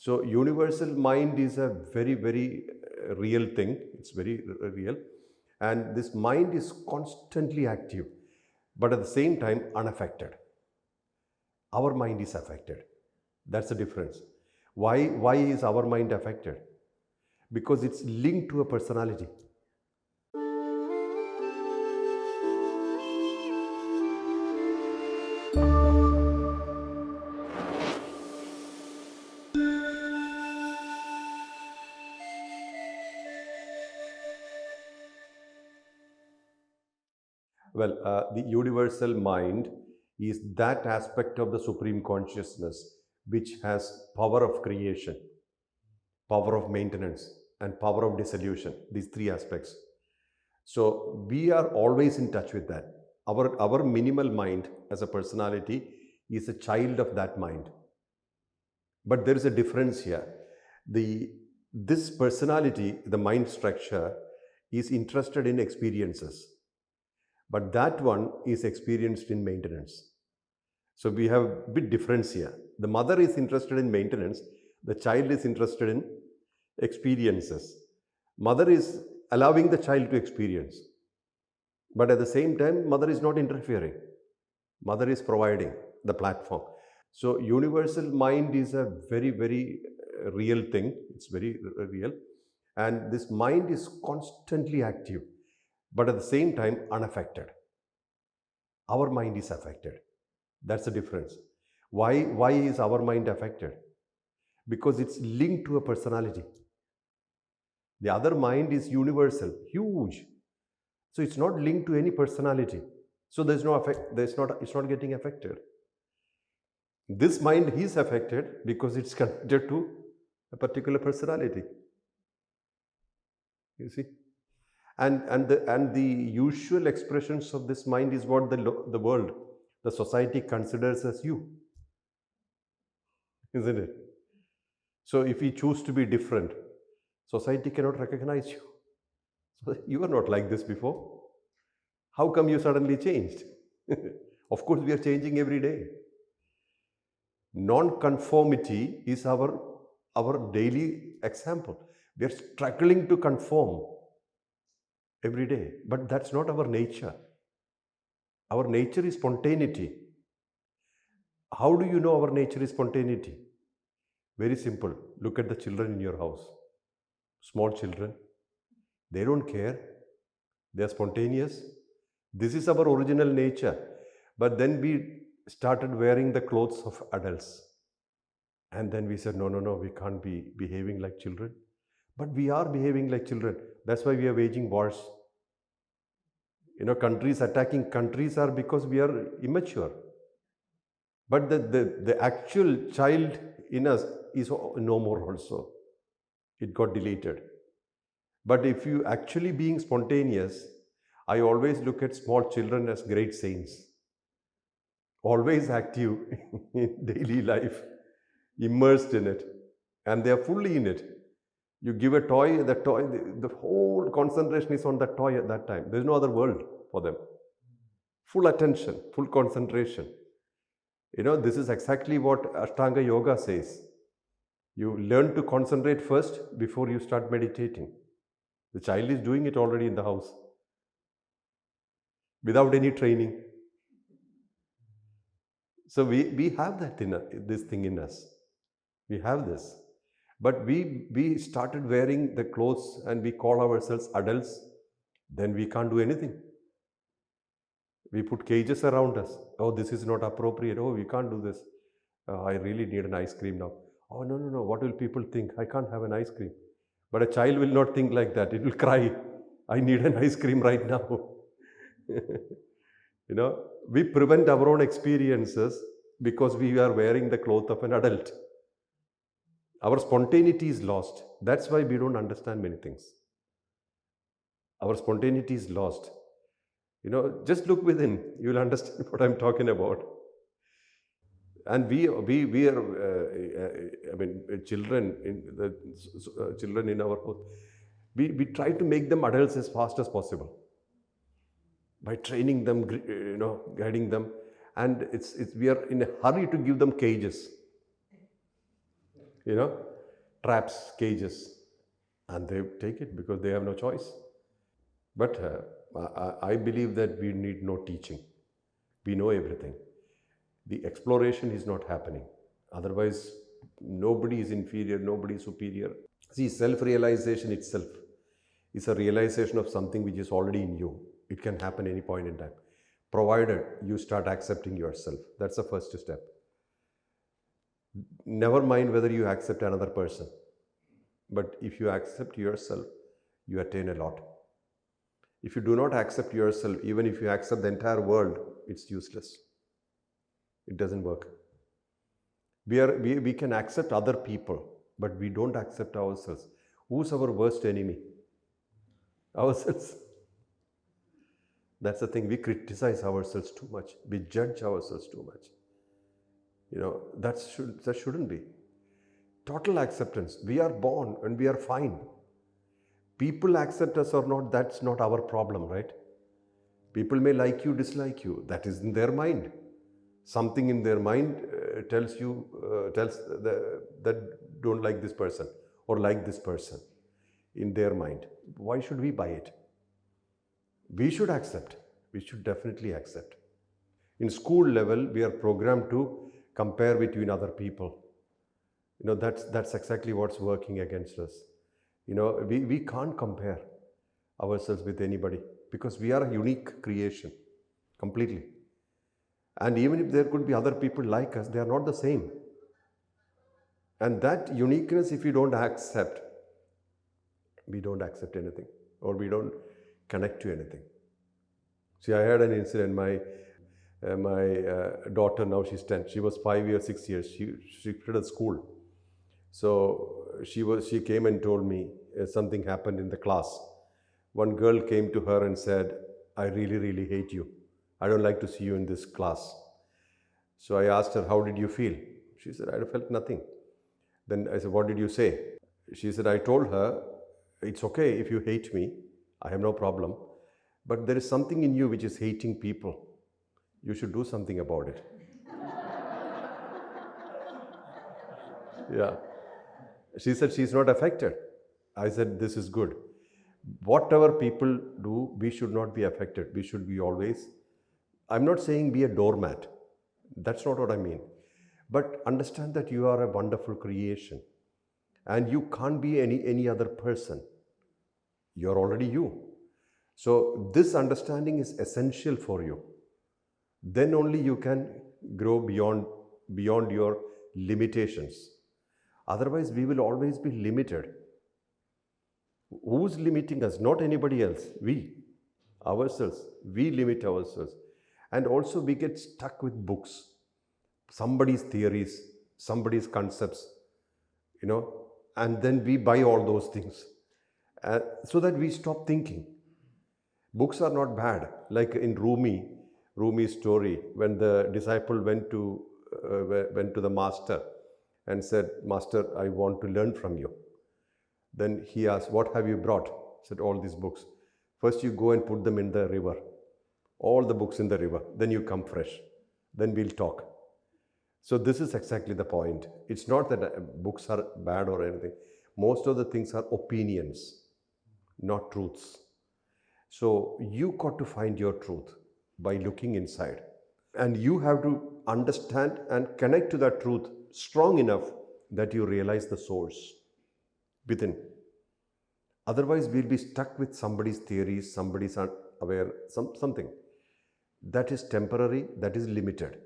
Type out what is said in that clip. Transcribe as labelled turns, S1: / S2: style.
S1: So universal mind is a very real thing. It's very real. And this mind is constantly active, but at the same time unaffected. Our mind is affected. That's the difference. Why is our mind affected? Because it's linked to a personality. Well, the universal mind is that aspect of the supreme consciousness which has power of creation, power of maintenance, and power of dissolution. These three aspects. So we are always in touch with that. Our minimal mind as a personality is a child of that mind. But there is a difference here. This personality, the mind structure, is interested in experiences, but that one is experienced in maintenance. So we have a bit difference here. The mother is interested in maintenance, the child is interested in experiences. Mother is allowing the child to experience, but at the same time, mother is not interfering. Mother is providing the platform. So universal mind is a very real thing. It's very real. And this mind is constantly active, but at the same time unaffected. Our mind is affected. That's the difference. Why is our mind affected? Because it's linked to a personality. The other mind is universal, huge. So it's not linked to any personality. So there's no effect, it's not getting affected. This mind is affected because it's connected to a particular personality. You see? And the usual expressions of this mind is what the world, the society considers as you. Isn't it? So if you choose to be different, society cannot recognize you. So you were not like this before. How come you suddenly changed? Of course, we are changing every day. Non-conformity is our daily example. We are struggling to conform every day, but that's not our nature. Our nature is spontaneity. How do you know our nature is spontaneity? Very simple. Look at the children in your house. Small children. They don't care. They are spontaneous. This is our original nature. But then we started wearing the clothes of adults. And then we said, no, we can't be behaving like children. But we are behaving like children. That's why we are waging wars. Countries attacking countries are because we are immature. But the actual child in us is no more also. It got deleted. But if you actually being spontaneous, I always look at small children as great saints. Always active in daily life, immersed in it, and they are fully in it. You give a toy, the whole concentration is on that toy at that time. There's no other world for them. Full attention, full concentration. This is exactly what Ashtanga Yoga says. You learn to concentrate first before you start meditating. The child is doing it already in the house without any training. So we have that this thing in us. We have this. But we started wearing the clothes and we call ourselves adults, then we can't do anything. We put cages around us. Oh, this is not appropriate. Oh, we can't do this. I really need an ice cream now. Oh, no. What will people think? I can't have an ice cream. But a child will not think like that. It will cry. I need an ice cream right now. We prevent our own experiences because we are wearing the cloth of an adult. Our spontaneity is lost. That's why we don't understand many things. Our spontaneity is lost. Just look within. You will understand what I'm talking about. And we are, children in our house. We try to make them adults as fast as possible by training them, guiding them, and we are in a hurry to give them cages. traps, cages, and they take it because they have no choice. But I believe that we need no teaching. We know everything. The exploration is not happening. Otherwise, nobody is inferior, nobody is superior. See, self realization itself is a realization of something which is already in you. It can happen any point in time, provided you start accepting yourself. That's the first step. Never mind whether you accept another person, but if you accept yourself, you attain a lot. If you do not accept yourself, even if you accept the entire world, it's useless. It doesn't work. We can accept other people, but we don't accept ourselves. Who's our worst enemy? Ourselves. That's the thing. We criticize ourselves too much. We judge ourselves too much. That shouldn't be. Total acceptance. We are born and we are fine. People accept us or not, that's not our problem, right? People may like you, dislike you. That is in their mind. Something in their mind tells that don't like this person or like this person in their mind. Why should we buy it? We should accept. We should definitely accept. In school level, we are programmed to compare between other people. That's exactly what's working against us. We can't compare ourselves with anybody because we are a unique creation completely. And even if there could be other people like us, they are not the same. And that uniqueness, if we don't accept anything, or we don't connect to anything. See, I had an incident. My daughter, now she's 10. She was 5 years, 6 years. She quit at school. So she came and told me something happened in the class. One girl came to her and said, "I really, really hate you. I don't like to see you in this class." So I asked her, "How did you feel?" She said, "I felt nothing." Then I said, "What did you say?" She said, "I told her, it's okay if you hate me. I have no problem. But there is something in you which is hating people. You should do something about it." Yeah. She said she's not affected. I said, this is good. Whatever people do, we should not be affected. We should be always, I'm not saying be a doormat. That's not what I mean. But understand that you are a wonderful creation and you can't be any other person. You're already you. So this understanding is essential for you. Then only you can grow beyond your limitations. Otherwise, we will always be limited. Who's limiting us? Not anybody else. We, ourselves. We limit ourselves. And also we get stuck with books, somebody's theories, somebody's concepts, and then we buy all those things so that we stop thinking. Books are not bad. Like in Rumi's story, when the disciple went to the master and said, "Master, I want to learn from you." Then he asked, "What have you brought?" He said, "All these books." "First you go and put them in the river. All the books in the river. Then you come fresh. Then we'll talk." So this is exactly the point. It's not that books are bad or anything. Most of the things are opinions, not truths. So you got to find your truth by looking inside. And you have to understand and connect to that truth strong enough that you realize the source within. Otherwise, we'll be stuck with somebody's theories, somebody's unaware, something. That is temporary, that is limited.